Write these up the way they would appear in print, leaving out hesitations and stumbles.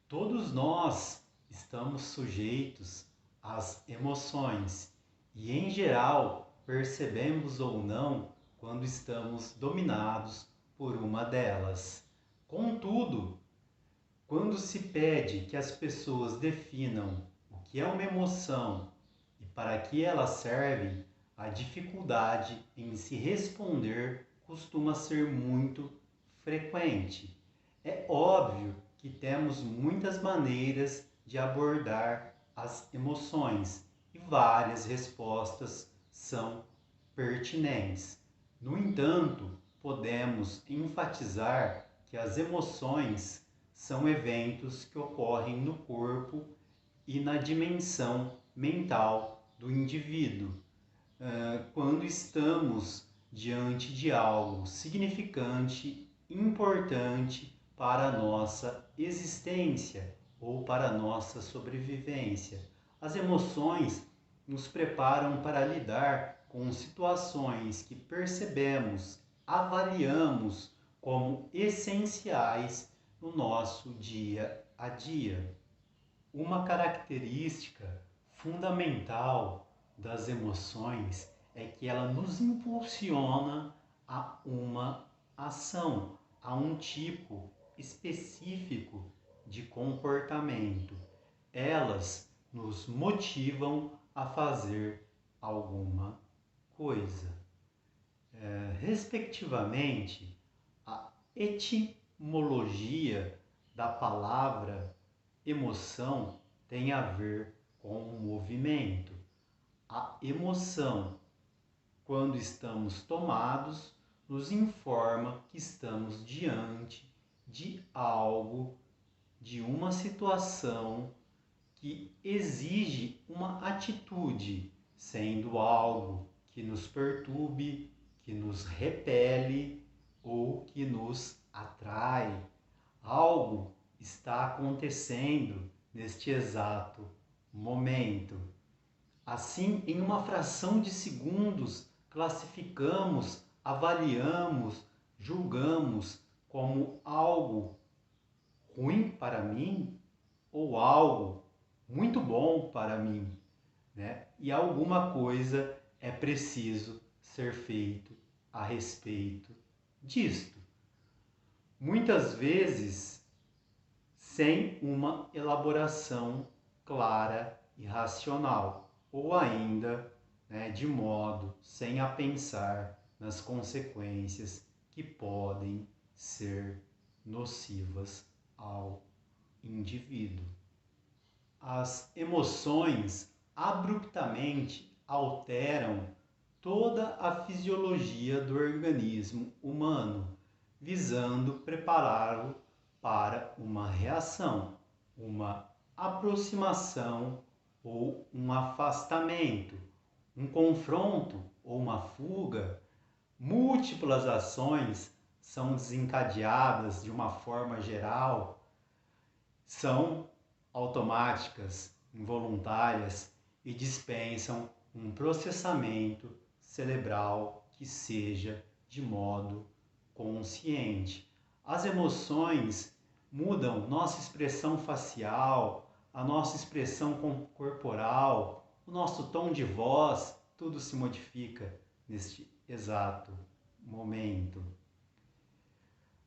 Todos nós estamos sujeitos às emoções e, em geral, percebemos ou não quando estamos dominados por uma delas. Contudo, quando se pede que as pessoas definam o que é uma emoção e para que elas servem, a dificuldade em se responder costuma ser muito frequente. É óbvio que temos muitas maneiras de abordar as emoções e várias respostas são pertinentes. No entanto, podemos enfatizar que as emoções são eventos que ocorrem no corpo e na dimensão mental do indivíduo. Quando estamos diante de algo significante, importante para a nossa existência ou para a nossa sobrevivência. As emoções nos preparam para lidar com situações que percebemos, avaliamos como essenciais no nosso dia a dia. Uma característica fundamental das emoções é que ela nos impulsiona a uma ação, a um tipo específico de comportamento. Elas nos motivam a fazer alguma coisa. Respectivamente, a etimologia da palavra emoção tem a ver com o movimento. A emoção, quando estamos tomados, nos informa que estamos diante de algo, de uma situação que exige uma atitude, sendo algo que nos perturbe, que nos repele ou que nos atrai. Algo está acontecendo neste exato momento. Assim, em uma fração de segundos, classificamos, avaliamos, julgamos como algo ruim para mim ou algo muito bom para mim, né? E alguma coisa é preciso ser feito a respeito disto. Muitas vezes sem uma elaboração clara e racional, ou ainda, né, de modo sem a pensar nas consequências que podem ser nocivas ao indivíduo. As emoções abruptamente alteram toda a fisiologia do organismo humano, visando prepará-lo para uma reação, uma aproximação ou um afastamento, um confronto ou uma fuga. Múltiplas ações são desencadeadas de uma forma geral, são automáticas, involuntárias e dispensam um processamento cerebral que seja de modo consciente. As emoções mudam nossa expressão facial, a nossa expressão corporal, o nosso tom de voz, tudo se modifica neste exato momento.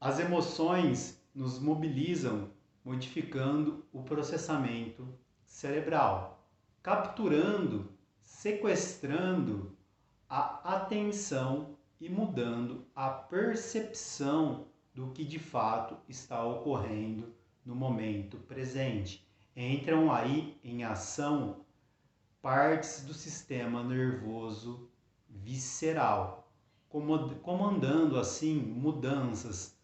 As emoções nos mobilizam, modificando o processamento cerebral, capturando, sequestrando a atenção e mudando a percepção do que de fato está ocorrendo no momento presente. Entram aí em ação partes do sistema nervoso visceral, comandando assim mudanças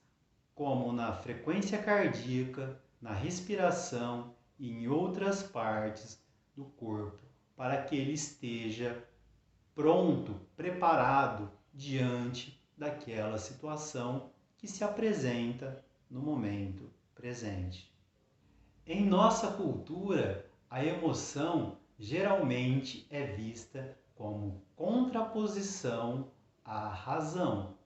como na frequência cardíaca, na respiração e em outras partes do corpo, para que ele esteja pronto, preparado diante daquela situação que se apresenta no momento presente. Em nossa cultura, a emoção geralmente é vista como contraposição à razão.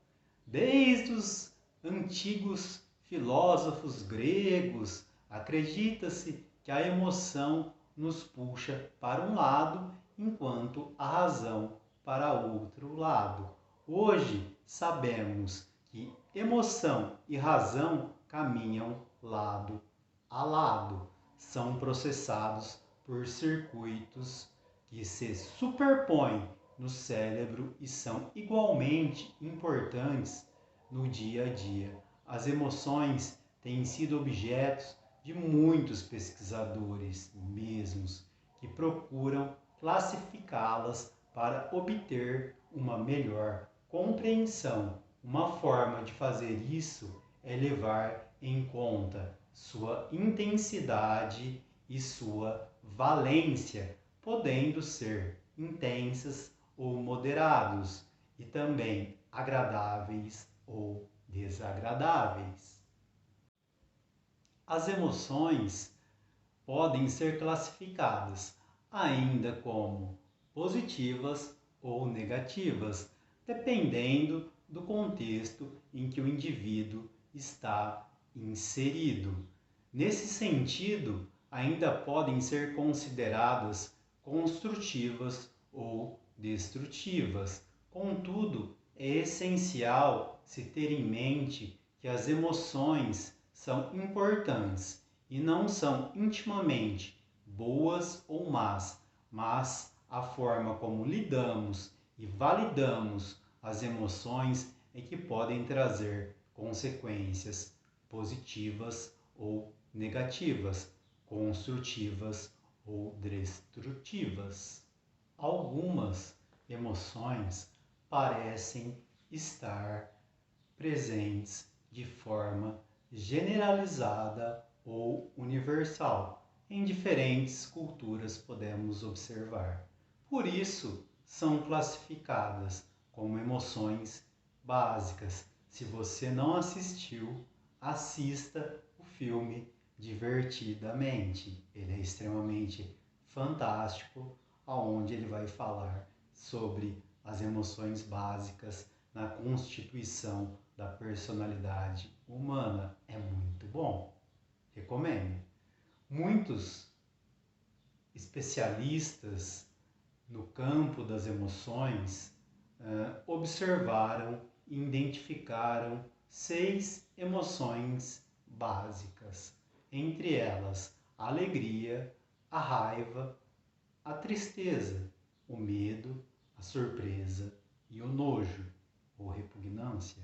Desde os antigos filósofos gregos, Acredita-se que a emoção nos puxa para um lado, enquanto a razão para outro lado. Hoje sabemos que emoção e razão caminham lado a lado, são processados por circuitos que se superpõem no cérebro e são igualmente importantes no dia a dia. As emoções têm sido objetos de muitos pesquisadores mesmos que procuram classificá-las para obter uma melhor compreensão. Uma forma de fazer isso é levar em conta sua intensidade e sua valência, podendo ser intensas ou moderados, e também agradáveis ou desagradáveis. As emoções podem ser classificadas ainda como positivas ou negativas, dependendo do contexto em que o indivíduo está inserido. Nesse sentido, ainda podem ser consideradas construtivas ou destrutivas. Contudo, é essencial se ter em mente que as emoções são importantes e não são intimamente boas ou más, mas a forma como lidamos e validamos as emoções é que podem trazer consequências positivas ou negativas, construtivas ou destrutivas. Algumas emoções parecem estar presentes de forma generalizada ou universal. Em diferentes culturas podemos observar. Por isso, são classificadas como emoções básicas. Se você não assistiu, assista o filme Divertidamente. Ele é extremamente fantástico, aonde ele vai falar sobre as emoções básicas na constituição da personalidade humana. É muito bom. Recomendo. Muitos especialistas no campo das emoções observaram e identificaram 6 emoções básicas, entre elas a alegria, a raiva, a tristeza, o medo, a surpresa e o nojo ou repugnância.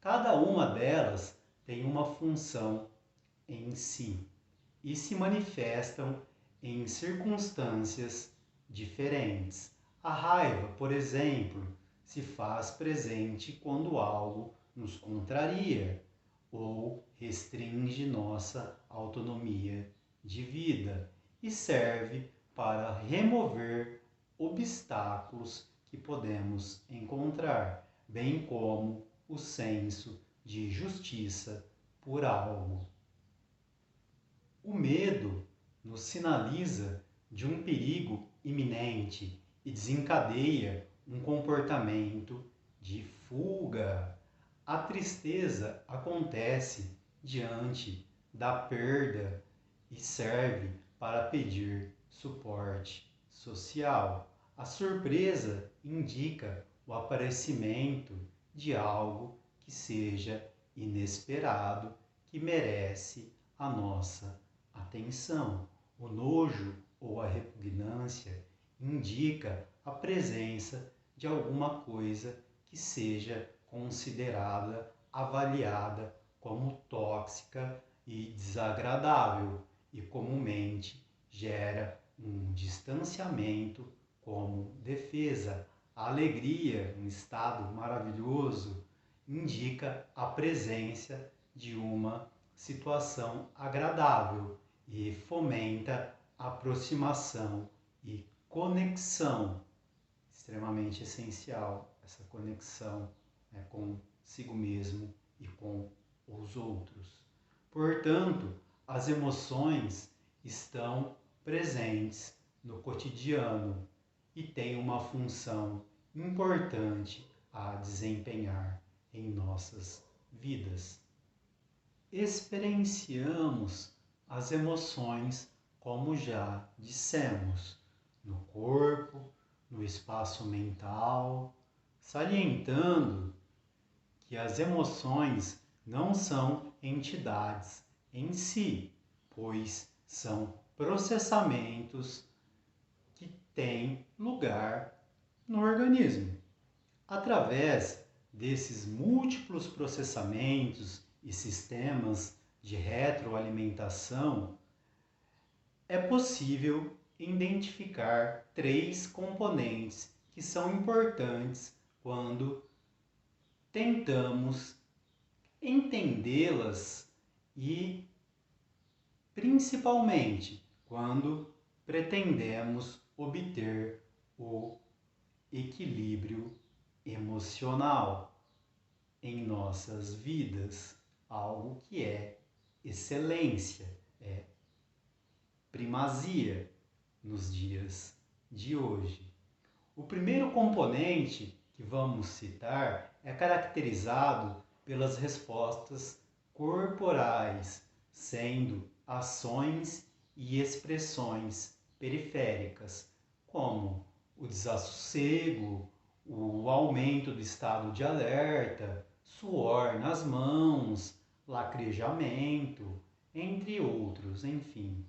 Cada uma delas tem uma função em si e se manifestam em circunstâncias diferentes. A raiva, por exemplo, se faz presente quando algo nos contraria ou restringe nossa autonomia de vida e serve para remover obstáculos que podemos encontrar, bem como o senso de justiça por algo. O medo nos sinaliza de um perigo iminente e desencadeia um comportamento de fuga. A tristeza acontece diante da perda e serve para pedir suporte social. A surpresa indica o aparecimento de algo que seja inesperado, que merece a nossa atenção. O nojo ou a repugnância indica a presença de alguma coisa que seja considerada, avaliada como tóxica e desagradável e comumente gera um distanciamento como defesa. A alegria, um estado maravilhoso, indica a presença de uma situação agradável e fomenta aproximação e conexão, extremamente essencial essa conexão consigo mesmo e com os outros. Portanto, as emoções estão presentes no cotidiano e têm uma função importante a desempenhar em nossas vidas. Experienciamos as emoções, como já dissemos, no corpo, no espaço mental, salientando que as emoções não são entidades em si, pois são processamentos que têm lugar no organismo. Através desses múltiplos processamentos e sistemas de retroalimentação, é possível identificar três componentes que são importantes quando tentamos entendê-las e, principalmente, quando pretendemos obter o equilíbrio emocional em nossas vidas, algo que é excelência, é primazia nos dias de hoje. O primeiro componente que vamos citar é caracterizado pelas respostas corporais, sendo ações e expressões periféricas, como o desassossego, o aumento do estado de alerta, suor nas mãos, lacrejamento, entre outros, enfim,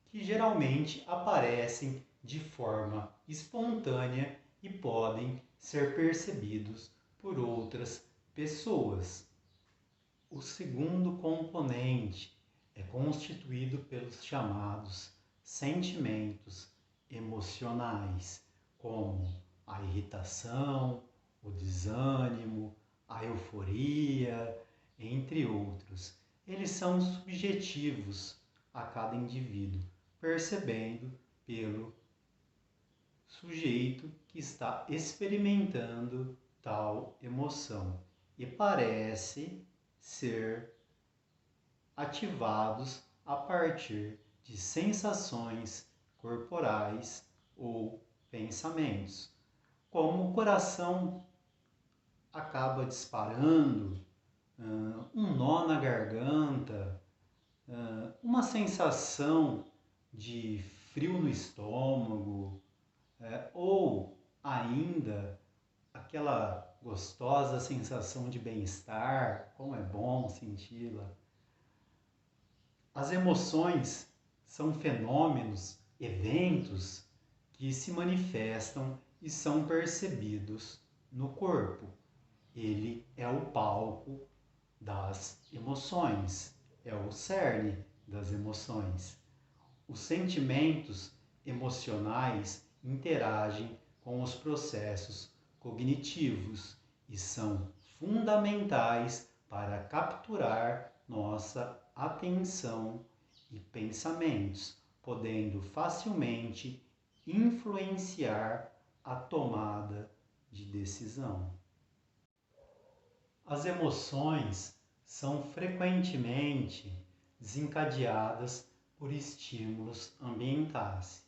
que geralmente aparecem de forma espontânea e podem ser percebidos por outras pessoas. O segundo componente é constituído pelos chamados sentimentos emocionais, como a irritação, o desânimo, a euforia, entre outros. Eles são subjetivos a cada indivíduo, percebendo pelo sujeito que está experimentando tal emoção e parece ser ativados a partir de sensações corporais ou pensamentos, como o coração acaba disparando, um nó na garganta, uma sensação de frio no estômago, ou ainda aquela gostosa sensação de bem-estar, como é bom senti-la. As emoções são fenômenos, eventos que se manifestam e são percebidos no corpo. Ele é o palco das emoções, é o cerne das emoções. Os sentimentos emocionais interagem com os processos cognitivos e são fundamentais para capturar nossa atenção e pensamentos, podendo facilmente influenciar a tomada de decisão. As emoções são frequentemente desencadeadas por estímulos ambientais,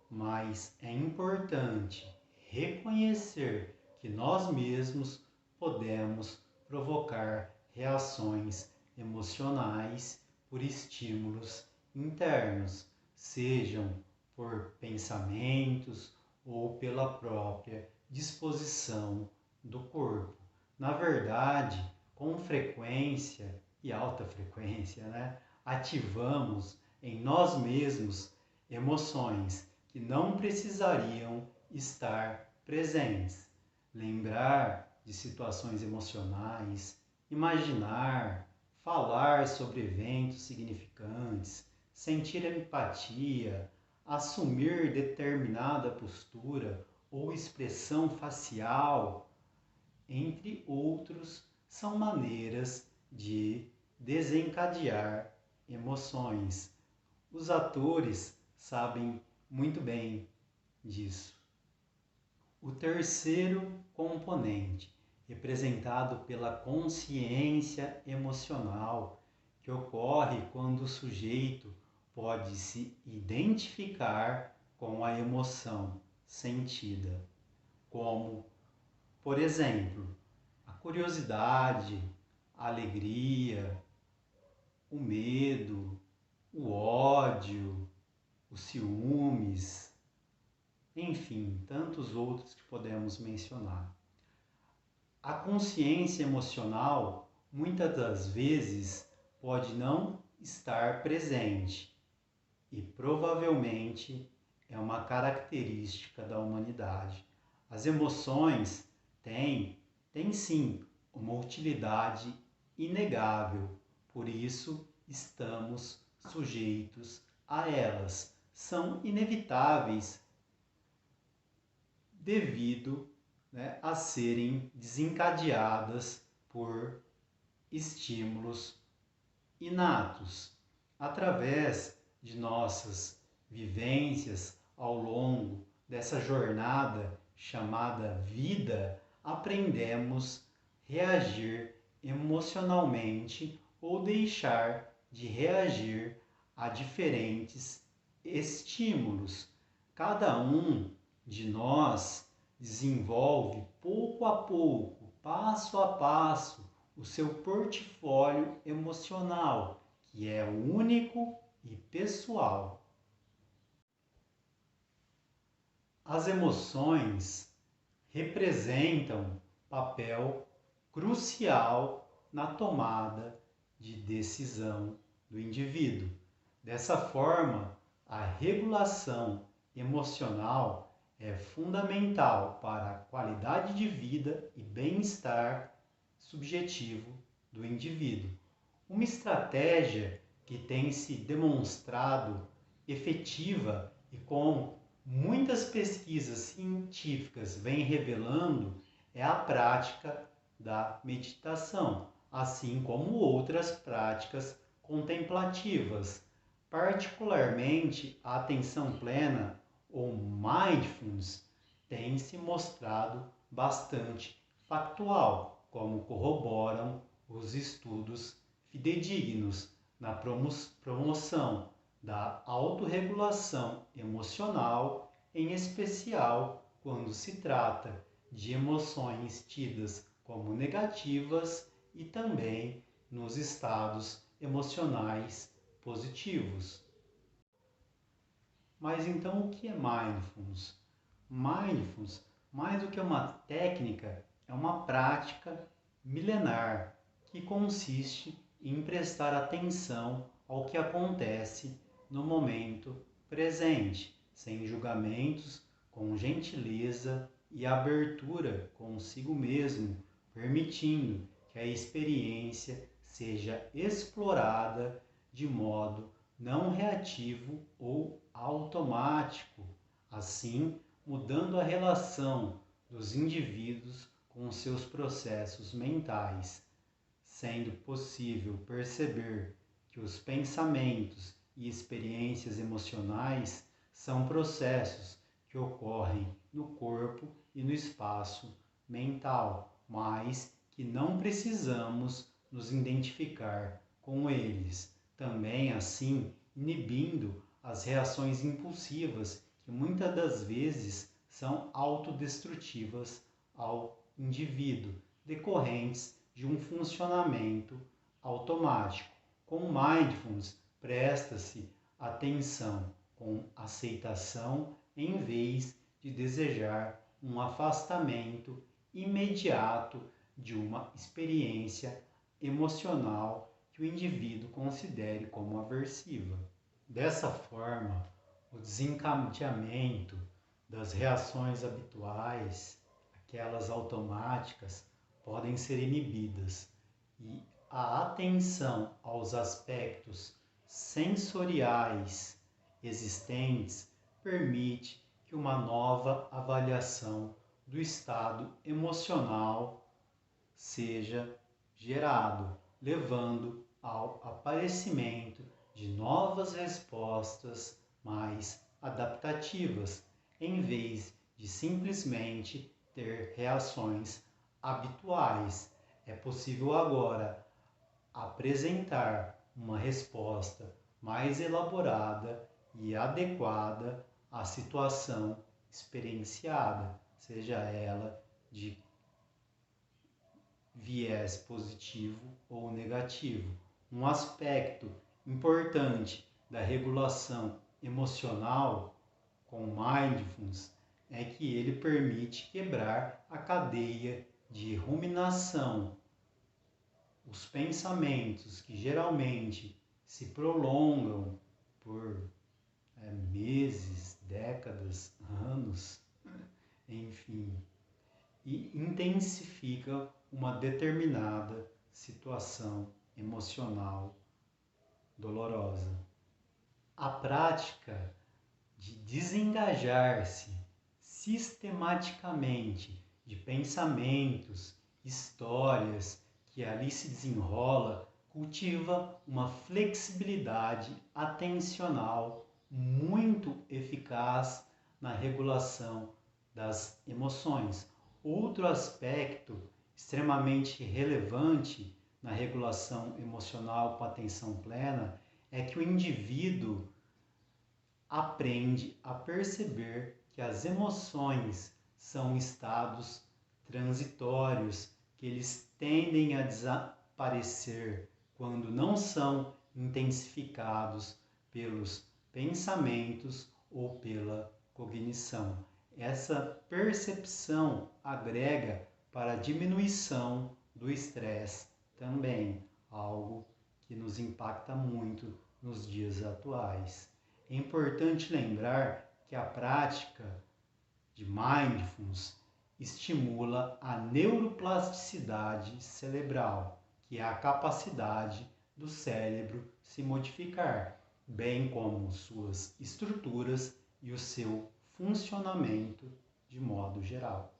mas é importante reconhecer que nós mesmos podemos provocar reações emocionais por estímulos internos, sejam por pensamentos ou pela própria disposição do corpo. Na verdade, com frequência e alta frequência, ativamos em nós mesmos emoções que não precisariam estar presentes. Lembrar de situações emocionais, imaginar, falar sobre eventos significantes, sentir empatia, assumir determinada postura ou expressão facial, entre outros, são maneiras de desencadear emoções. Os atores sabem muito bem disso. O terceiro componente, representado pela consciência emocional, que ocorre quando o sujeito pode se identificar com a emoção sentida, como, por exemplo, a curiosidade, a alegria, o medo, o os ciúmes, enfim, tantos outros que podemos mencionar. A consciência emocional, muitas das vezes, pode não estar presente e provavelmente é uma característica da humanidade. As emoções têm sim uma utilidade inegável, por isso estamos sujeitos a elas. São inevitáveis devido, a serem desencadeadas por estímulos inatos. Através de nossas vivências ao longo dessa jornada chamada vida, aprendemos a reagir emocionalmente ou deixar de reagir a diferentes estímulos. Cada um de nós desenvolve pouco a pouco, passo a passo, o seu portfólio emocional, que é único e pessoal. As emoções representam papel crucial na tomada de decisão do indivíduo. Dessa forma, a regulação emocional é fundamental para a qualidade de vida e bem-estar subjetivo do indivíduo. Uma estratégia que tem se demonstrado efetiva e com muitas pesquisas científicas vêm revelando é a prática da meditação, assim como outras práticas contemplativas. Particularmente, a atenção plena ou mindfulness tem se mostrado bastante factual, como corroboram os estudos fidedignos na promoção da autorregulação emocional, em especial quando se trata de emoções tidas como negativas e também nos estados emocionais positivos. Mas então o que é mindfulness? Mindfulness, mais do que uma técnica, é uma prática milenar que consiste em prestar atenção ao que acontece no momento presente, sem julgamentos, com gentileza e abertura consigo mesmo, permitindo que a experiência seja explorada de modo não reativo ou automático, assim mudando a relação dos indivíduos com seus processos mentais, sendo possível perceber que os pensamentos e experiências emocionais são processos que ocorrem no corpo e no espaço mental, mas que não precisamos nos identificar com eles. Também assim, inibindo as reações impulsivas que muitas das vezes são autodestrutivas ao indivíduo, decorrentes de um funcionamento automático. Com mindfulness, presta-se atenção com aceitação em vez de desejar um afastamento imediato de uma experiência emocional que o indivíduo considere como aversiva. Dessa forma, o desencadeamento das reações habituais, aquelas automáticas, podem ser inibidas e a atenção aos aspectos sensoriais existentes permite que uma nova avaliação do estado emocional seja gerado, levando ao aparecimento de novas respostas mais adaptativas, em vez de simplesmente ter reações habituais. É possível agora apresentar uma resposta mais elaborada e adequada à situação experienciada, seja ela de viés positivo ou negativo. Um aspecto importante da regulação emocional com mindfulness é que ele permite quebrar a cadeia de ruminação. Os pensamentos que geralmente se prolongam por meses, décadas, anos, enfim, e intensifica uma determinada situação emocional dolorosa. A prática de desengajar-se sistematicamente de pensamentos, histórias que ali se desenrola, cultiva uma flexibilidade atencional muito eficaz na regulação das emoções. Outro aspecto extremamente relevante na regulação emocional com atenção plena é que o indivíduo aprende a perceber que as emoções são estados transitórios, que eles tendem a desaparecer quando não são intensificados pelos pensamentos ou pela cognição. Essa percepção agrega para a diminuição do estresse também, algo que nos impacta muito nos dias atuais. É importante lembrar que a prática de mindfulness estimula a neuroplasticidade cerebral, que é a capacidade do cérebro se modificar, bem como suas estruturas e o seu funcionamento de modo geral.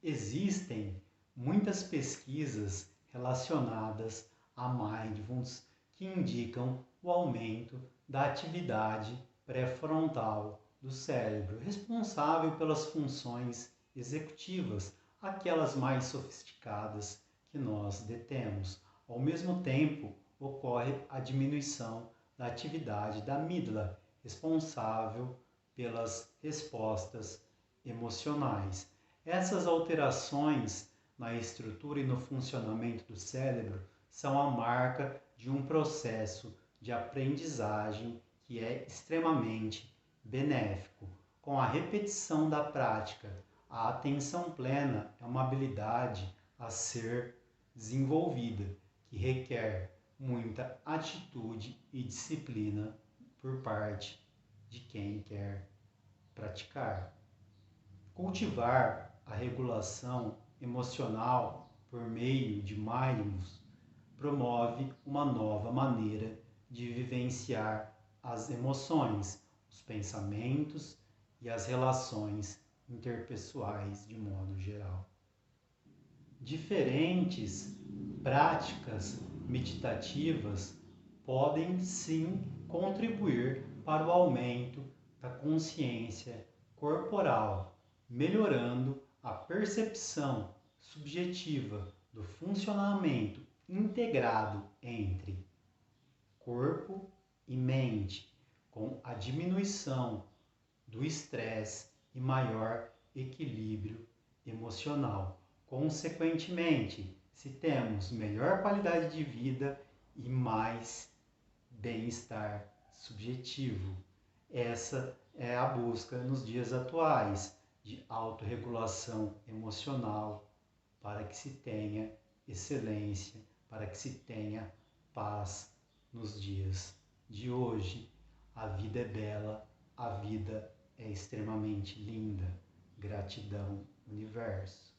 Existem muitas pesquisas relacionadas a mindfulness que indicam o aumento da atividade pré-frontal do cérebro, responsável pelas funções executivas, aquelas mais sofisticadas que nós detemos. Ao mesmo tempo, ocorre a diminuição da atividade da amígdala, responsável pelas respostas emocionais. Essas alterações na estrutura e no funcionamento do cérebro são a marca de um processo de aprendizagem que é extremamente benéfico. Com a repetição da prática, a atenção plena é uma habilidade a ser desenvolvida, que requer muita atitude e disciplina por parte de quem quer praticar. Cultivar a regulação emocional por meio de mindfulness promove uma nova maneira de vivenciar as emoções, os pensamentos e as relações interpessoais de modo geral. Diferentes práticas meditativas podem sim contribuir para o aumento da consciência corporal, melhorando a percepção subjetiva do funcionamento integrado entre corpo e mente, com a diminuição do estresse e maior equilíbrio emocional. Consequentemente, se temos melhor qualidade de vida e mais bem-estar subjetivo. Essa é a busca nos dias atuais de autorregulação emocional para que se tenha excelência, para que se tenha paz nos dias de hoje. A vida é bela, a vida é extremamente linda. Gratidão, universo.